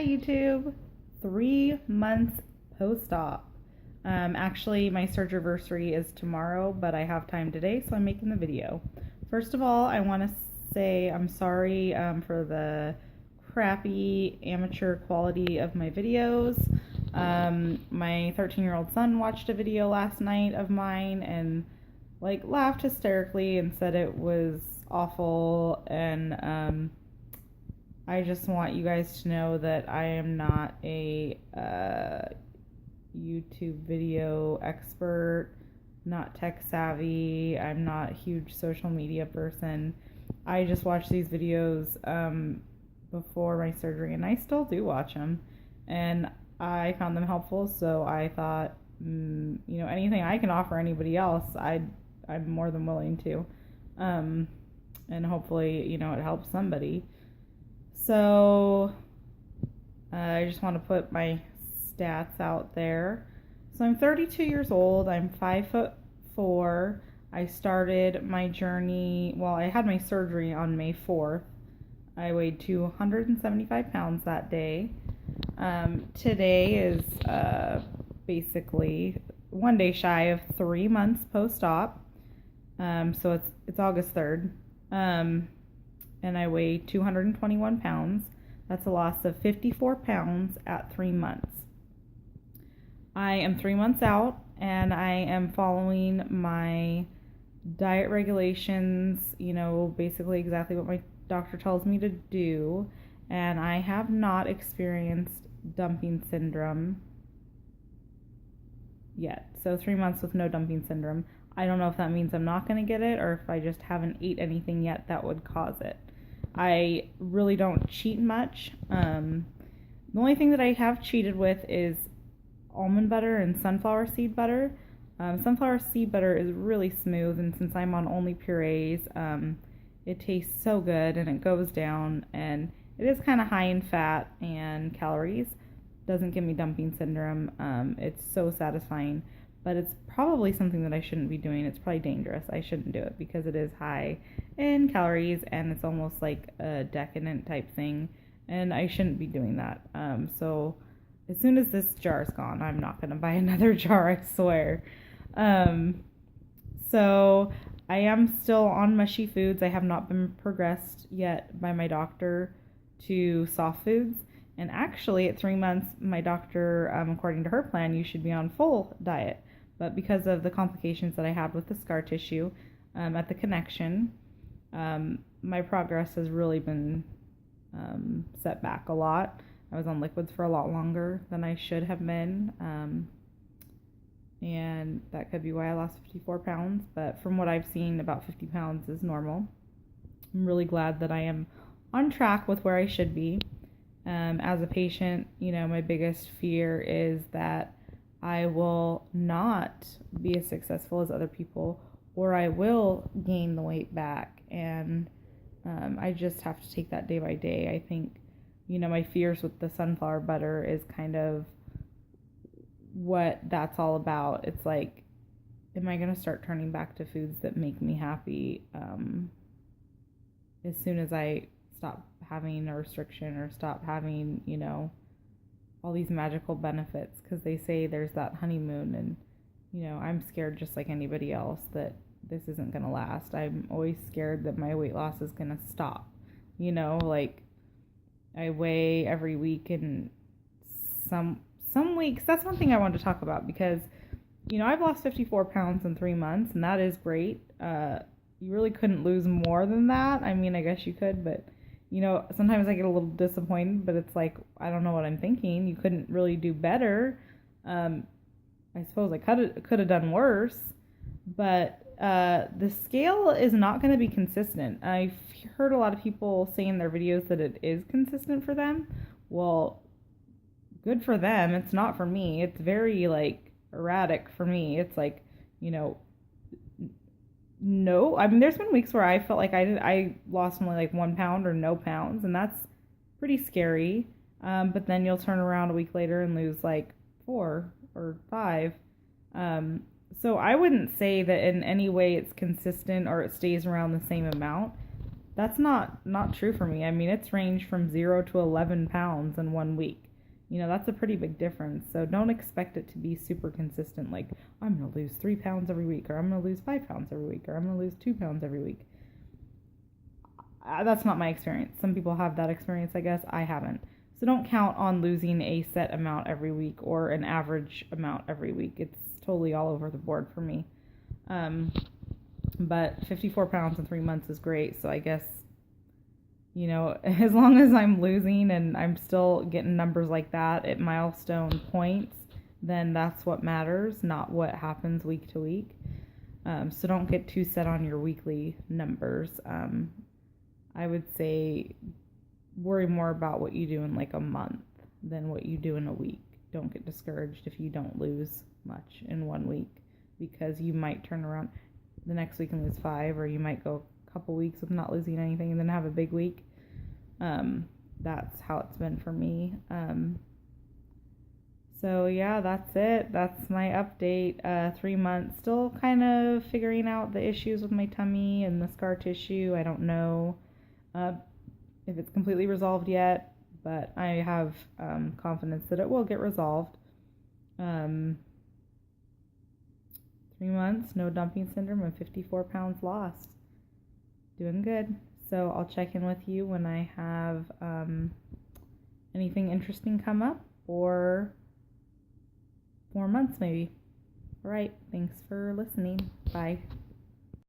Hi YouTube. 3 months post-op. Actually, my surgery is tomorrow, but I have time today, so I'm making the video. First of all, I want to say I'm sorry for the crappy amateur quality of my videos. My 13-year-old son watched a video last night of mine and laughed hysterically and said it was awful, and I just want you guys to know that I am not a YouTube video expert, not tech savvy. I'm not a huge social media person. I just watch these videos before my surgery, and I still do watch them, and I found them helpful, so I thought, anything I can offer anybody else, I'm more than willing to, and hopefully, it helps somebody. So I just want to put my stats out there. So I'm 32 years old. I'm 5'4". I started my journey, I had my surgery on May 4th. I weighed 275 pounds that day. Today is basically one day shy of 3 months post-op. So it's August 3rd. And I weigh 221 pounds. That's a loss of 54 pounds at 3 months. I am 3 months out, and I am following my diet regulations, basically exactly what my doctor tells me to do, and I have not experienced dumping syndrome yet. So 3 months with no dumping syndrome. I don't know if that means I'm not going to get it or if I just haven't ate anything yet that would cause it. I really don't cheat much. The only thing that I have cheated with is almond butter and sunflower seed butter. Sunflower seed butter is really smooth, and since I'm on only purees, it tastes so good and it goes down, and it is kind of high in fat and calories. Doesn't give me dumping syndrome. It's so satisfying, but it's probably something that I shouldn't be doing. It's probably dangerous. I shouldn't do it because it is high in calories and it's almost like a decadent type thing, and I shouldn't be doing that. So as soon as this jar is gone, I'm not going to buy another jar, I swear. So I am still on mushy foods. I have not been progressed yet by my doctor to soft foods. And actually, at 3 months, my doctor, according to her plan, you should be on full diet. But because of the complications that I had with the scar tissue at the connection, my progress has really been set back a lot. I was on liquids for a lot longer than I should have been. And that could be why I lost 54 pounds. But from what I've seen, about 50 pounds is normal. I'm really glad that I am on track with where I should be. As a patient, my biggest fear is that I will not be as successful as other people, or I will gain the weight back, and I just have to take that day by day. I think, my fears with the sunflower butter is kind of what that's all about. It's like, am I going to start turning back to foods that make me happy as soon as I stop having a restriction or stop having, all these magical benefits, because they say there's that honeymoon, and, I'm scared just like anybody else that this isn't going to last. I'm always scared that my weight loss is going to stop. I weigh every week, and some weeks, that's one thing I wanted to talk about, because, I've lost 54 pounds in 3 months, and that is great. You really couldn't lose more than that. I mean, I guess you could, but sometimes I get a little disappointed, but it's like, I don't know what I'm thinking. You couldn't really do better. I suppose I could have done worse, but the scale is not going to be consistent. I've heard a lot of people say in their videos that it is consistent for them. Well, good for them. It's not for me. It's very, erratic for me. It's like, no, I mean, there's been weeks where I felt like I lost only 1 pound or no pounds, and that's pretty scary. But then you'll turn around a week later and lose 4 or 5. So I wouldn't say that in any way it's consistent or it stays around the same amount. That's not true for me. I mean, it's ranged from 0 to 11 pounds in 1 week. That's a pretty big difference. So don't expect it to be super consistent. Like, I'm going to lose 3 pounds every week, or I'm going to lose 5 pounds every week, or I'm going to lose 2 pounds every week. That's not my experience. Some people have that experience, I guess. I haven't. So don't count on losing a set amount every week or an average amount every week. It's totally all over the board for me. But 54 pounds in 3 months is great. So I guess, as long as I'm losing and I'm still getting numbers like that at milestone points, then that's what matters, not what happens week to week. So don't get too set on your weekly numbers. I would say worry more about what you do in like a month than what you do in a week. Don't get discouraged if you don't lose much in 1 week, because you might turn around the next week and lose 5, or you might go a couple weeks with not losing anything and then have a big week. That's how it's been for me. So yeah, that's it. That's my update. 3 months, still kind of figuring out the issues with my tummy and the scar tissue. I don't know if it's completely resolved yet, but I have confidence that it will get resolved. 3 months, no dumping syndrome, and 54 pounds lost. Doing good. So I'll check in with you when I have anything interesting come up, or 4 months maybe. All right. Thanks for listening. Bye.